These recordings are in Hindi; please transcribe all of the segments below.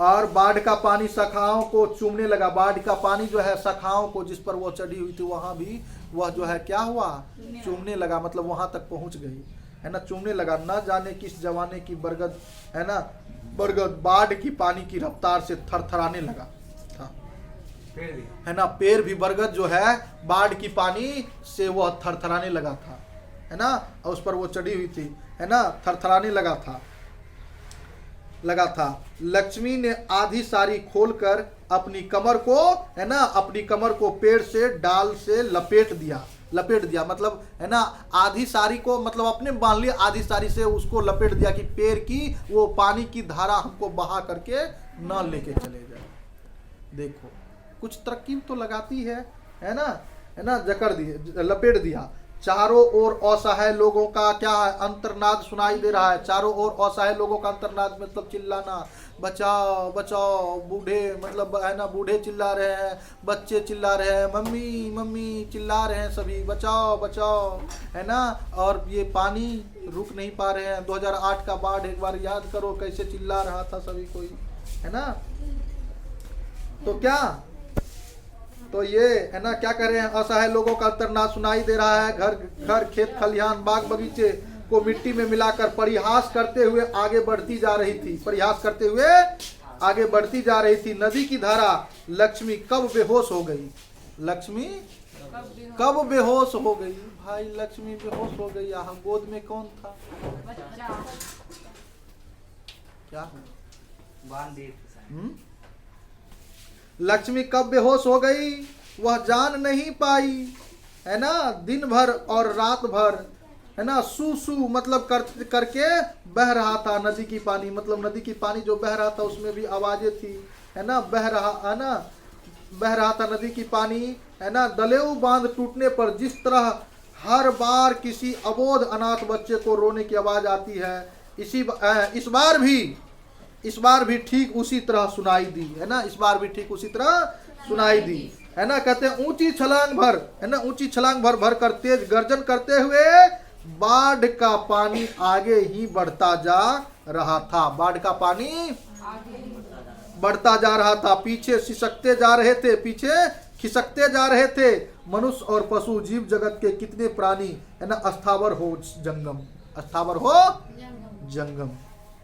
और बाढ़ का पानी शाखाओं को चूमने लगा। बाढ़ का पानी जो है शाखाओं को, जिस पर वो चढ़ी हुई थी वहां भी वह जो है क्या हुआ, चूमने लगा, मतलब वहां तक पहुंच गई, है ना, चूमने लगा। न जाने किस जमाने की बरगद, है ना, बरगद बाढ़ की पानी की रफ्तार से थरथराने लगा था, है ना, पेड़ भी बरगद जो है बाढ़ की पानी से वह थरथराने लगा था, है ना, और उस पर वो चढ़ी हुई थी, है ना, थरथराने लगा था। लक्ष्मी ने आधी साड़ी खोलकर अपनी कमर को, है ना, अपनी कमर को पेड़ से डाल से लपेट दिया, मतलब, है ना, आधी साड़ी को मतलब अपने बांध लिया, आधी साड़ी से उसको लपेट दिया कि पेड़ की वो पानी की धारा हमको बहा करके न लेके चले जाए। देखो कुछ तरकीब तो लगाती है ना, जकड़ दिए, लपेट दिया। चारों ओर असहाय लोगों का क्या है, अंतर्नाद सुनाई दे रहा है। चारों ओर असहाय लोगों का अंतर्नाद मतलब चिल्लाना, बचाओ बचाओ, बूढ़े मतलब, है ना, बूढ़े चिल्ला रहे हैं, बच्चे चिल्ला रहे हैं, मम्मी मम्मी चिल्ला रहे हैं, सभी बचाओ बचाओ, है ना। और ये पानी रुक नहीं पा रहे हैं। 2008 का बाढ़ एक बार याद करो कैसे चिल्ला रहा था सभी कोई, है ना। तो क्या, तो ये, है ना, क्या कह रहे हैं, असहाय लोगों का अंतर्नाद सुनाई दे रहा है। घर खेत खलिहान बाग बगीचे को मिट्टी में मिलाकर परिहास करते हुए आगे बढ़ती जा रही थी, नदी की धारा। लक्ष्मी कब बेहोश हो गई, भाई लक्ष्मी बेहोश हो गई। यहाँ गोद में कौन था, क्या लक्ष्मी कब बेहोश हो गई वह जान नहीं पाई, है ना। दिन भर और रात भर, है ना, सू सू मतलब करके बह रहा था नदी की पानी, मतलब नदी की पानी जो बह रहा था उसमें भी आवाजें थी, है ना, बह रहा था नदी की पानी, है ना। दलेऊ बांध टूटने पर जिस तरह हर बार किसी अबोध अनाथ बच्चे को रोने की आवाज आती है, इस बार भी ठीक उसी तरह सुनाई दी, है ना, इस बार भी ठीक उसी तरह सुनाई दी, है ना। कहते हैं ऊंची छलांग भर, है ना, ऊंची छलांग भर कर तेज गर्जन करते हुए बाढ़ का पानी आगे ही बढ़ता जा रहा था, बाढ़ का पानी बढ़ता जा रहा था। पीछे खिसकते जा रहे थे मनुष्य और पशु जीव जगत के कितने प्राणी, है ना, अस्थावर हो जंगम।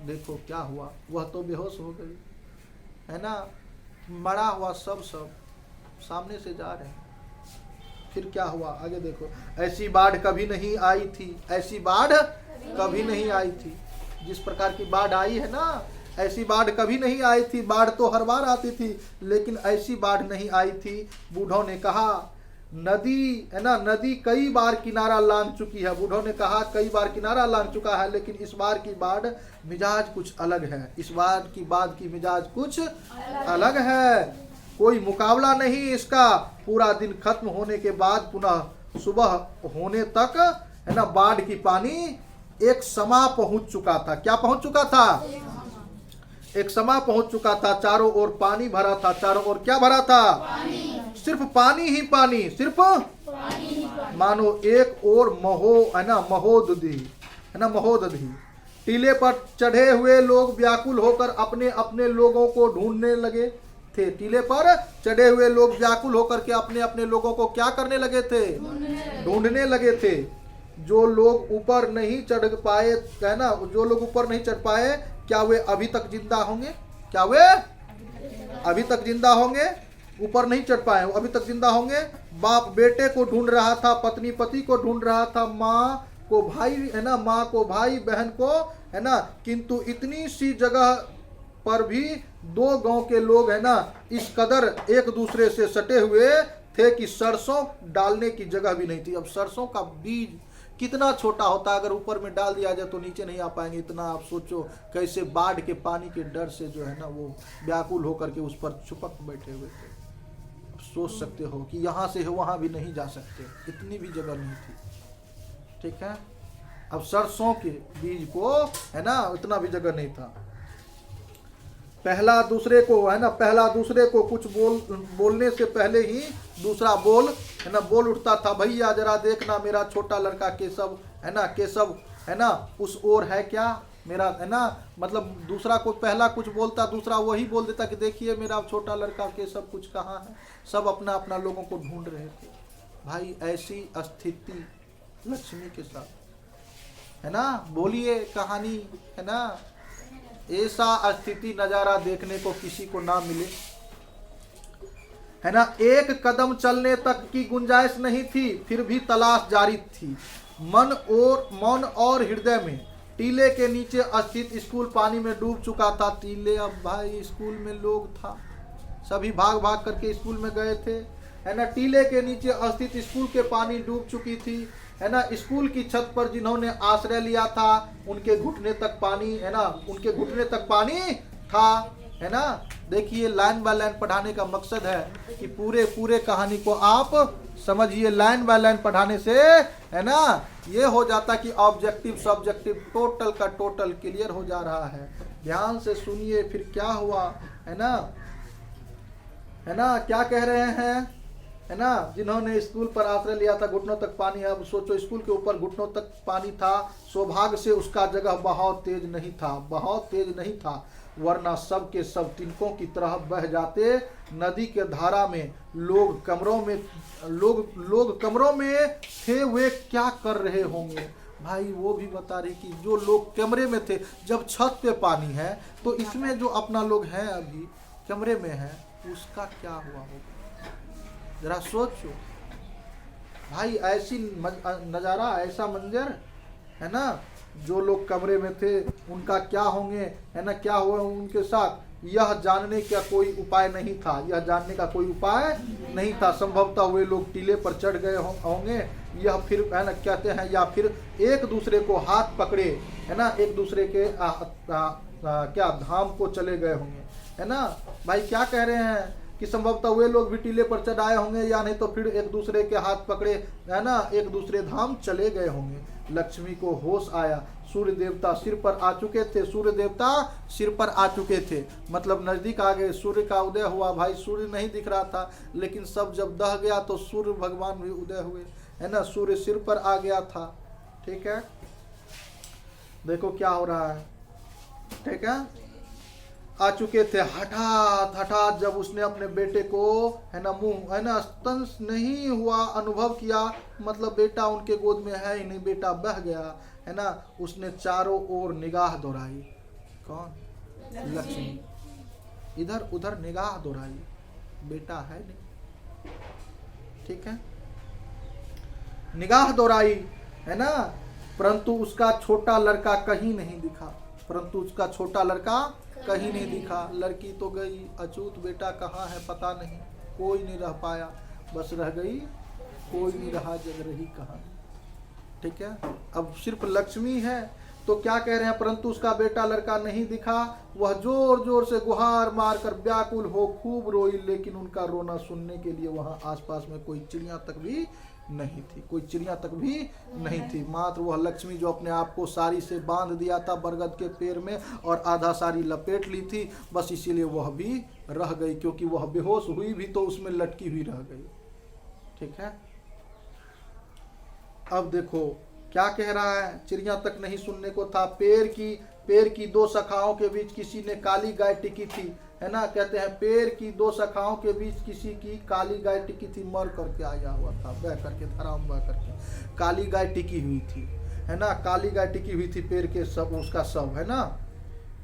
देखो क्या हुआ, वह तो बेहोश हो गई, है ना, मरा हुआ सब सामने से जा रहे हैं। फिर क्या हुआ आगे देखो, ऐसी बाढ़ कभी नहीं आई थी, जिस प्रकार की बाढ़ आई है ना, ऐसी बाढ़ कभी नहीं आई थी। बाढ़ तो हर बार आती थी लेकिन ऐसी बाढ़ नहीं आई थी। बूढ़ों ने कहा नदी, है ना, नदी कई बार किनारा लांघ चुकी है, बूढ़ों ने कहा कई बार किनारा लांघ चुका है, लेकिन इस बार की बाढ़ मिजाज कुछ अलग है, इस बार की बाढ़ की मिजाज कुछ अलग है, कोई मुकाबला नहीं इसका। पूरा दिन खत्म होने के बाद पुनः सुबह होने तक, है ना, बाढ़ की पानी एक समा पहुंच चुका था। क्या पहुंच चुका था, एक समा पहुंच चुका था। चारों ओर पानी भरा था, चारों ओर क्या भरा था, सिर्फ पानी ही पानी, सिर्फ मानो एक और महोदधि। टीले पर चढ़े हुए लोग व्याकुल होकर अपने अपने लोगों को ढूंढने लगे थे। टीले पर चढ़े हुए लोग व्याकुल होकर के अपने अपने लोगों को क्या करने लगे थे, ढूंढने लगे थे। जो लोग ऊपर नहीं चढ़ पाए, है ना, जो लोग ऊपर नहीं चढ़ पाए, क्या वे अभी तक जिंदा होंगे, ऊपर नहीं चढ़ पाए वो अभी तक जिंदा होंगे। बाप बेटे को ढूंढ रहा था, पत्नी पति को ढूंढ रहा था, माँ को भाई, है ना, माँ को भाई, बहन को, है ना, किंतु इतनी सी जगह पर भी दो गांव के लोग, है ना, इस कदर एक दूसरे से सटे हुए थे कि सरसों डालने की जगह भी नहीं थी। अब सरसों का बीज कितना छोटा होता है, अगर ऊपर में डाल दिया जाए तो नीचे नहीं आ पाएंगे। इतना आप सोचो कैसे बाढ़ के पानी के डर से जो है ना वो व्याकुल होकर के उस पर छुपक बैठे हुए थे। सोच सकते हो कि यहाँ से वहाँ भी नहीं जा सकते, इतनी भी जगह नहीं थी, ठीक है। अब सरसों के बीज को, है ना, इतना भी जगह नहीं था। पहला दूसरे को कुछ बोलने से पहले ही दूसरा बोल उठता था, भैया जरा देखना मेरा छोटा लड़का केशव, है ना, उस ओर है क्या, मेरा, है ना, मतलब दूसरा को पहला कुछ बोलता, दूसरा वही बोल देता कि देखिए मेरा छोटा लड़का के सब कुछ कहाँ है। सब अपना अपना लोगों को ढूंढ रहे थे। भाई ऐसी स्थिति लक्ष्मी के साथ, है ना, बोलिए कहानी, है ना, ऐसा स्थिति नजारा देखने को किसी को ना मिले, है ना। एक कदम चलने तक की गुंजाइश नहीं थी, फिर भी तलाश जारी थी। मन और हृदय में टीले के नीचे स्थित स्कूल पानी में डूब चुका था। टीले, अब भाई स्कूल में लोग था, सभी भाग भाग करके स्कूल में गए थे, है ना। टीले के नीचे स्थित स्कूल के पानी डूब चुकी थी, है ना। स्कूल की छत पर जिन्होंने आश्रय लिया था उनके घुटने तक पानी, है ना, उनके घुटने तक पानी था, है ना। देखिए लाइन बाय लाइन पढ़ाने का मकसद है कि पूरे पूरे कहानी को आप समझिए। लाइन बाय लाइन पढ़ाने से, है ना, ये हो जाता कि ऑब्जेक्टिव सब्जेक्टिव टोटल का टोटल क्लियर हो जा रहा है। ध्यान से सुनिए फिर क्या हुआ, है ना, है ना, क्या कह रहे हैं, है ना। जिन्होंने स्कूल पर आश्रय लिया था घुटनों तक पानी है। अब सोचो स्कूल के ऊपर घुटनों तक पानी था, सौभाग्य से उसका जगह बहुत तेज नहीं था, बहुत तेज नहीं था, वरना सब के सब तिनकों की तरह बह जाते नदी के धारा में। लोग कमरों में थे, वे क्या कर रहे होंगे। भाई वो भी बता रही कि जो लोग कमरे में थे, जब छत पे पानी है तो इसमें जो अपना लोग हैं अभी कमरे में है, उसका क्या हुआ होगा, जरा सोचो भाई। ऐसी नज़ारा, ऐसा मंजर, है ना, जो लोग कमरे में थे उनका क्या होंगे, है ना, क्या हुआ उनके साथ, यह जानने का कोई उपाय नहीं था, यह जानने का कोई उपाय नहीं था। संभवतः वे लोग टीले पर चढ़ गए होंगे, यह फिर, है ना, कहते हैं, या फिर एक दूसरे को हाथ पकड़े, है ना, एक दूसरे के क्या धाम को चले गए होंगे, है ना। भाई क्या कह रहे हैं कि संभवतः वे लोग भी टीले पर चढ़ आए होंगे, या नहीं तो फिर एक दूसरे के हाथ पकड़े, है ना, एक दूसरे धाम चले गए होंगे। लक्ष्मी को होश आया, सूर्य देवता सिर पर आ चुके थे, सूर्य देवता सिर पर आ चुके थे, मतलब नजदीक आ गए। सूर्य का उदय हुआ। भाई सूर्य नहीं दिख रहा था, लेकिन सब जब दह गया तो सूर्य भगवान भी उदय हुए, है ना। सूर्य सिर पर आ गया था, ठीक है। देखो क्या हो रहा है, ठीक है। आ चुके थे। हठात जब उसने अपने बेटे को, है ना, मुंह, है ना, स्तन नहीं हुआ अनुभव किया, मतलब बेटा उनके गोद में है ही नहीं, बेटा बह गया, है ना। उसने चारों ओर निगाह दौड़ाई। कौन? लक्ष्मी। इधर उधर निगाह दौड़ाई, बेटा है नहीं, ठीक है। निगाह दौड़ाई, है ना, परंतु उसका छोटा लड़का कहीं नहीं दिखा, परंतु उसका छोटा लड़का कहीं नहीं दिखा। लड़की तो गई, अछूत बेटा कहाँ है पता नहीं, कोई नहीं रह पाया, बस रह गई, कोई नहीं रहा, जग रही कहाँ, ठीक है। अब सिर्फ लक्ष्मी है तो क्या कह रहे हैं, परंतु उसका बेटा लड़का नहीं दिखा। वह जोर जोर से गुहार मारकर व्याकुल हो खूब रोई, लेकिन उनका रोना सुनने के लिए वहां आसपास में कोई चिड़िया तक भी नहीं थी, कोई चिड़िया तक भी नहीं थी। मात्र वह लक्ष्मी जो अपने आप को साड़ी से बांध दिया था बरगद के पेड़ में और आधा साड़ी लपेट ली थी, बस इसीलिए वह भी रह गई, क्योंकि वह बेहोश हुई भी तो उसमें लटकी हुई रह गई, ठीक है। अब देखो क्या कह रहा है, चिड़िया तक नहीं सुनने को था। पेड़ की दो शाखाओं के बीच किसी ने काली गाय टिकी थी, है ना। कहते हैं पेड़ की दो शाखाओं के बीच किसी की काली गाय टिकी थी, मर करके आया हुआ था, बह करके, धारा में बह करके काली गाय टिकी हुई थी, है ना। काली गाय टिकी हुई थी पेड़ के, सब उसका सब, है ना,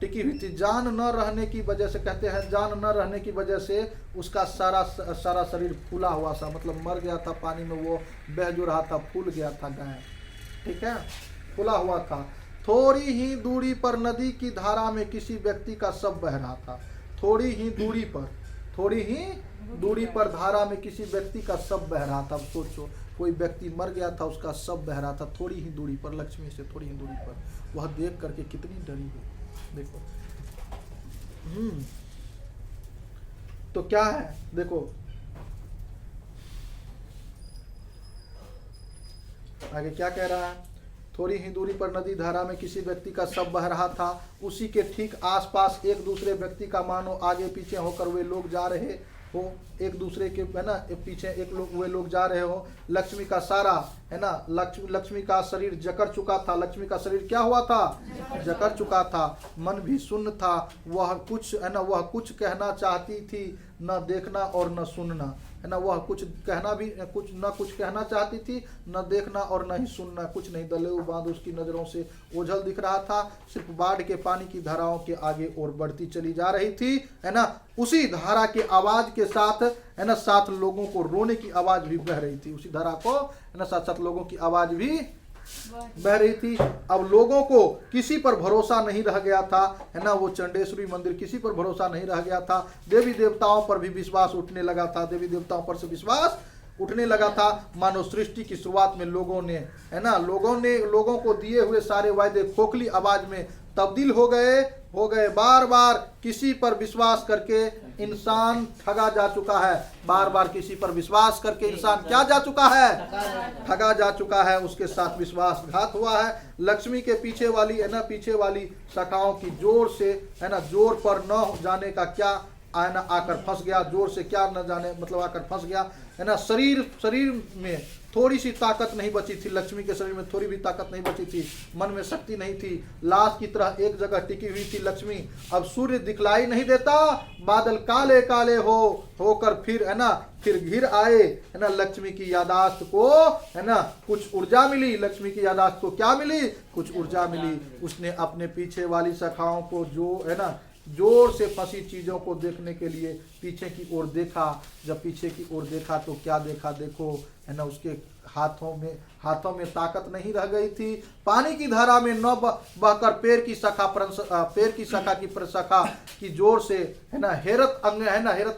टिकी हुई थी। जान न रहने की वजह से, कहते हैं जान न रहने की वजह से उसका सारा शरीर फूला हुआ सा, मतलब मर गया था पानी में, वो बह जो रहा था, फूल गया था गाय, ठीक है, फूला हुआ था। थोड़ी ही दूरी पर नदी की धारा में किसी व्यक्ति का शव बह रहा था। थोड़ी ही दूरी पर धारा में किसी व्यक्ति का शव बह रहा था। अब सोचो कोई व्यक्ति मर गया था, उसका शव बह रहा था थोड़ी ही दूरी पर, लक्ष्मी से थोड़ी ही दूरी पर। वह देख करके कितनी डरी हुई, देखो। तो क्या है, देखो आगे क्या कह रहा है। थोड़ी ही दूरी पर नदी धारा में किसी व्यक्ति का शव बह रहा था। उसी के ठीक आसपास एक दूसरे व्यक्ति का मानो आगे पीछे होकर वे लोग जा रहे हो, एक दूसरे के है ना पीछे एक लोग वे लोग जा रहे हो। लक्ष्मी का सारा है ना लक्ष्मी का शरीर जकड़ चुका था। लक्ष्मी का शरीर क्या हुआ था? जकड़ चुका था। मन भी शून्य था। वह कुछ है ना वह कुछ कहना चाहती थी, न देखना और न सुनना, है ना। वह कुछ कहना भी कुछ कहना चाहती थी, न देखना और न ही सुनना। कुछ नहीं, दलेऊ बांध उसकी नजरों से ओझल दिख रहा था। सिर्फ बाढ़ के पानी की धाराओं के आगे और बढ़ती चली जा रही थी, है ना। उसी धारा के आवाज के साथ है ना साथ लोगों को रोने की आवाज भी बह रही थी। उसी धारा को है ना साथ साथ लोगों की आवाज भी बह रही थी। अब लोगों को किसी पर भरोसा नहीं रह गया था, है ना। वो चंडेश्वरी मंदिर किसी पर भरोसा नहीं रह गया था। देवी देवताओं पर भी विश्वास उठने लगा था। देवी देवताओं पर से विश्वास उठने लगा था। मानव सृष्टि की शुरुआत में लोगों ने है ना लोगों को दिए हुए सारे वायदे खोखली आवाज में तब्दील हो गए। बार बार किसी पर विश्वास करके इंसान ठगा जा चुका है। बार बार किसी पर विश्वास करके इंसान क्या जा चुका है? ठगा जा चुका है। उसके साथ विश्वासघात हुआ है। लक्ष्मी के पीछे वाली शाखाओं की जोर से है ना जोर पर न जाने का क्या आना आकर फंस गया। जोर से क्या न जाने मतलब आकर फंस गया, है ना। शरीर में थोड़ी सी ताकत नहीं बची थी। लक्ष्मी के शरीर में थोड़ी भी ताकत नहीं बची थी। मन में शक्ति नहीं थी। लाश की तरह एक जगह टिकी हुई थी लक्ष्मी। अब सूर्य दिखलाई नहीं देता। बादल काले काले होकर फिर घिर आए, है ना। लक्ष्मी की यादाश्त को है ना कुछ ऊर्जा मिली। लक्ष्मी की यादाश्त को क्या मिली? कुछ ऊर्जा मिली। उसने अपने पीछे वाली शाखाओं को जो है ना जोर से फंसी चीजों को देखने के लिए पीछे की ओर देखा। जब पीछे की ओर देखा तो क्या देखा? देखो, है ना उसके हाथों में ताकत नहीं रह गई थी। पानी की धारा में न बहकर पैर की शाखा की प्रशाखा की जोर से है ना हैरत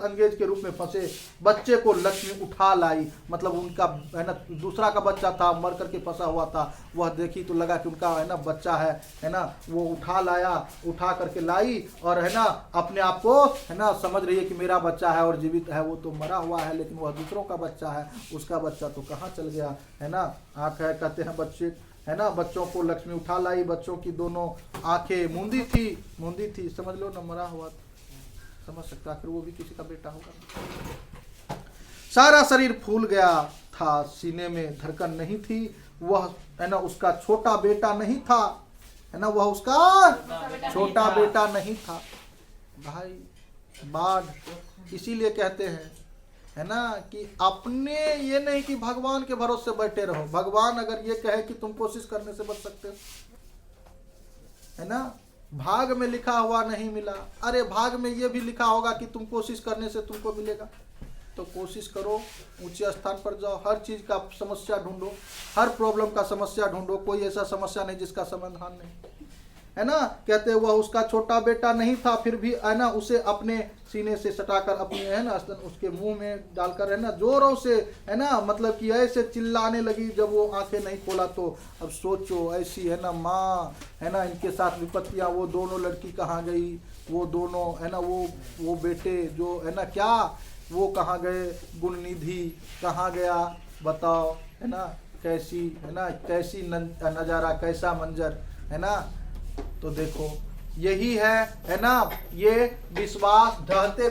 अंगेज के रूप में फंसे बच्चे को लक्ष्मी उठा लाई। मतलब उनका है ना दूसरा का बच्चा था, मर करके फंसा हुआ था। वह देखी तो लगा कि उनका है ना बच्चा है ना। वो उठा करके लाई और है ना अपने आप को है ना समझ रही है कि मेरा बच्चा है और जीवित है। वो तो मरा हुआ है, लेकिन वह दूसरों का बच्चा है। उसका बच्चा तो कहाँ चल गया, है ना। आंख है कहते हैं बच्चे, है ना। बच्चों को लक्ष्मी उठा लाई। बच्चों की दोनों आंखें मूंदी थी, समझ लो ना, मरा हुआ समझ सकता, फिर वो भी किसी का बेटा होगा। सारा शरीर फूल गया था। सीने में धड़कन नहीं थी। वह है ना उसका छोटा बेटा नहीं था, है ना। वह उसका छोटा बेटा नहीं था। भाई बाढ़ इसीलिए कहते हैं, है ना, कि अपने ये नहीं कि भगवान के भरोसे बैठे रहो। भगवान अगर ये कहे कि तुम कोशिश करने से बच सकते हो, है ना। भाग में लिखा हुआ नहीं मिला। अरे भाग में ये भी लिखा होगा कि तुम कोशिश करने से तुमको मिलेगा। तो कोशिश करो, ऊंचे स्थान पर जाओ, हर चीज का समस्या ढूंढो, हर प्रॉब्लम का समस्या ढूंढो। कोई ऐसा समस्या नहीं जिसका समाधान नहीं, है ना। कहते वह उसका छोटा बेटा नहीं था, फिर भी है ना उसे अपने सीने से सटाकर अपने है ना उसके मुंह में डालकर है ना जोरों से है ना मतलब कि ऐसे चिल्लाने लगी जब वो आंखें नहीं खोला तो। अब सोचो ऐसी है ना माँ, है ना, इनके साथ विपत्तियां। वो दोनों लड़की कहाँ गई? वो दोनों है ना वो बेटे जो है ना क्या वो कहाँ गए? गुणनिधि कहाँ गया बताओ, है ना। कैसी नजारा, कैसा मंजर, है ना। तो देखो यही है ना, ये विश्वास, ढहते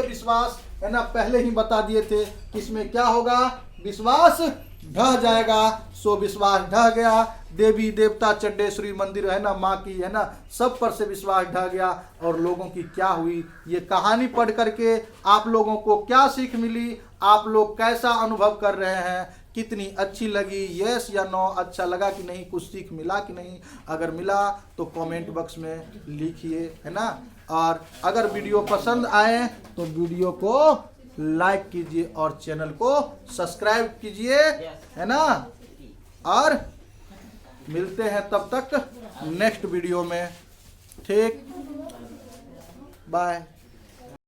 विश्वास है ना पहले ही बता दिए थे कि इसमें क्या होगा, विश्वास ढह जाएगा। सो विश्वास ढह गया। देवी देवता चंडेश्वरी मंदिर है ना माँ की है ना सब पर से विश्वास ढह गया। और लोगों की क्या हुई, ये कहानी पढ़ करके आप लोगों को क्या सीख मिली, आप लोग कैसा अनुभव कर रहे हैं, कितनी अच्छी लगी, यस या नो, अच्छा लगा कि नहीं, कुछ सीख मिला कि नहीं। अगर मिला तो कमेंट बॉक्स में लिखिए, है ना। और अगर वीडियो पसंद आए तो वीडियो को लाइक कीजिए और चैनल को सब्सक्राइब कीजिए, है ना। और मिलते हैं तब तक नेक्स्ट वीडियो में। ठीक, बाय।